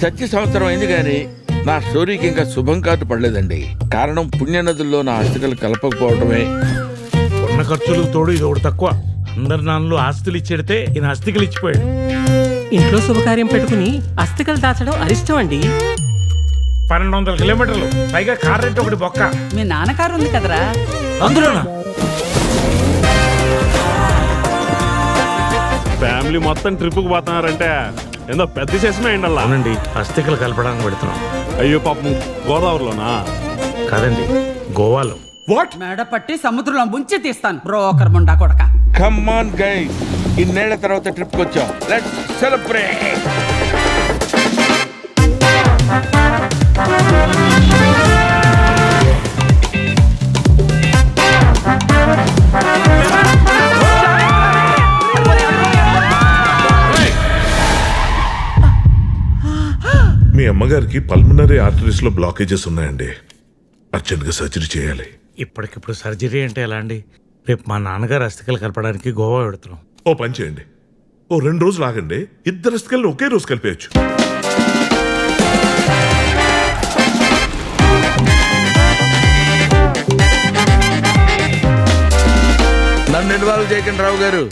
చచ్చి సంవత్సరం అయింది కానీ నా స్టోరీకి ఇంకా శుభం కార్డు పడలేదండి. కారణం పుణ్యనదుల్లో నా అస్థికలు కలపకపోవడమే. ఉన్న ఖర్చులకు తోడు ఇది ఒకటి తక్కువ. అందరి నాన్నలు ఆస్తులు ఇచ్చేడితే ఈయన అస్థికలు ఇచ్చిపోయాడు. ఇంట్లో శుభకార్యం పెట్టుకుని అస్థికలు దాచడం అరిష్టం అండి. 1200 కిలోమీటర్లు, పైగా కార్ రెంట్ ఒకటి బొక్క. మీ నాన్న కారు ఉంది కదరా? అందులోనా? ఫ్యామిలీ మొత్తం ట్రిప్కి పోతున్నారంటే ఏందో పెద్ద చేసమే అయిండల్లా. అవునండి, అస్థికలు కలపడానికి పెడుతున్నాం. అయ్యో పాపం, గోదావరిలోనా? కాదండి, గోవాలో. వాట్? మేడ పట్టి సముద్రంలో ముంచి తీస్తాను బ్రోకర్ ముండా కొడక. కమ్ ఆన్ గైస్, ఇన్నేళ్ల తర్వాత ట్రిప్ వచ్చాం. Let's celebrate. మీ అమ్మగారికి పల్మనరీ ఆర్టరీస్ లో బ్లాకేజెస్ ఉన్నాయండి. అర్జెంట్ గా సర్జరీ చేయాలి. ఇప్పటికిప్పుడు సర్జరీ అంటే ఎలా అండి? రేపు మా నాన్నగారు అస్థికలు కలపడానికి గోవా పెడుతున్నాం. ఓ పని చేయండి, ఓ 2 రోజులు ఆగండి. ఇద్దరు అస్థికల్ని ఒకే రోజు కలిపేయచ్చు. నన్ను ఇన్వాల్వ్ చేయకండి రావు గారు.